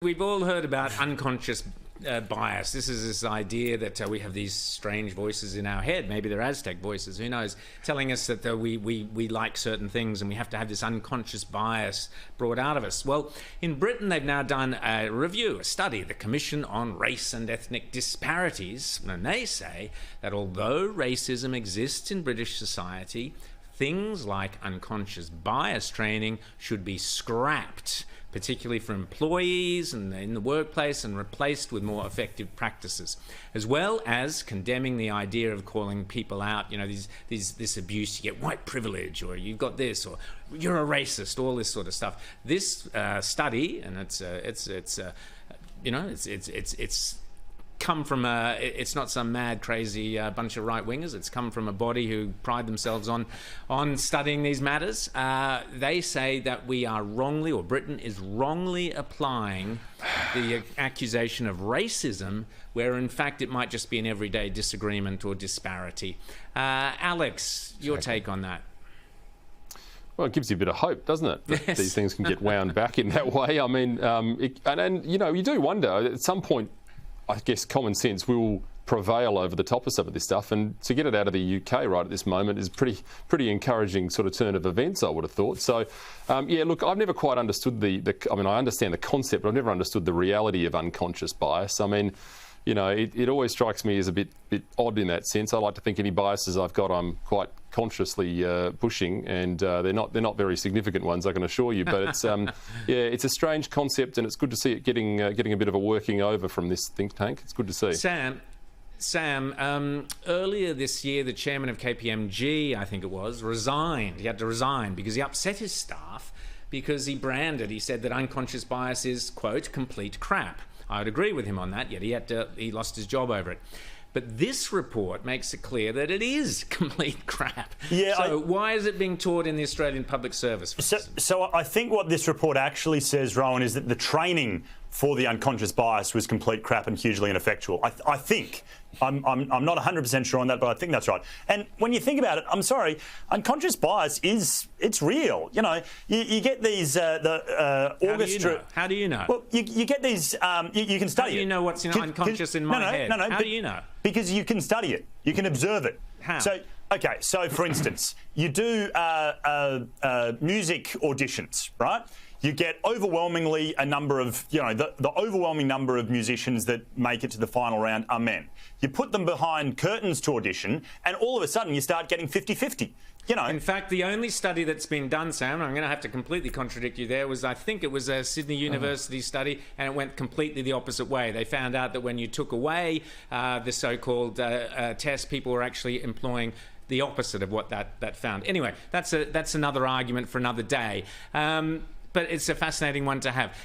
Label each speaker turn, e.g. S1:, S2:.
S1: We've all heard about unconscious bias. This is this idea that we have these strange voices in our head. Maybe they're Aztec voices, who knows, telling us that we like certain things and we have to have this unconscious bias brought out of us. Well, in Britain, they've now done a review, a study, the Commission on Race and Ethnic Disparities, and they say that although racism exists in British society, things like unconscious bias training should be scrapped, particularly for employees and in the workplace, and replaced with more effective practices, as well as condemning the idea of calling people out, this abuse, you get white privilege, or you've got this, or you're a racist, all this sort of stuff. This study, and it's come from it's not some mad, crazy bunch of right-wingers. It's come from a body who pride themselves on studying these matters. They say that we are wrongly, or Britain is wrongly applying the accusation of racism, where in fact it might just be an everyday disagreement or disparity. Alex, your take on that?
S2: Well, it gives you a bit of hope, doesn't it? That
S1: yes.
S2: These things can get wound back in that way. I mean, you do wonder at some point, I guess common sense will prevail over the top of some of this stuff, and to get it out of the UK right at this moment is pretty encouraging sort of turn of events, I would have thought. So, look, I've never quite understood I understand the concept, but I've never understood the reality of unconscious bias. I mean, it always strikes me as a bit odd in that sense. I like to think any biases I've got, I'm quite consciously pushing, and they're not very significant ones, I can assure you. But it's it's a strange concept, and it's good to see it getting a bit of a working over from this think tank. It's good to see.
S1: Sam, earlier this year, the chairman of KPMG, I think it was, resigned. He had to resign because he upset his staff because he said that unconscious bias is, quote, complete crap. I would agree with him on that, yet he lost his job over it. But this report makes it clear that it is complete crap. Yeah, so why is it being taught in the Australian Public Service?
S3: So I think what this report actually says, Rowan, is that the training for the unconscious bias was complete crap and hugely ineffectual. I think. I'm not 100% sure on that, but I think that's right. And when you think about it, I'm sorry, unconscious bias it's real. You get these orchestra.
S1: How do you know?
S3: Well, you get these. You can study it.
S1: How do you know what's unconscious in my head?
S3: No.
S1: How do you know?
S3: Because you can study it. You can observe it.
S1: How?
S3: So for instance, you do music auditions, right? You get overwhelmingly a number of, the overwhelming number of musicians that make it to the final round are men. You put them behind curtains to audition, and all of a sudden you start getting 50-50.
S1: In fact, the only study that's been done, Sam, I'm going to have to completely contradict you there, I think it was a Sydney University study, and it went completely the opposite way. They found out that when you took away the so-called test, people were actually employing the opposite of what that found. Anyway, that's another argument for another day. But it's a fascinating one to have.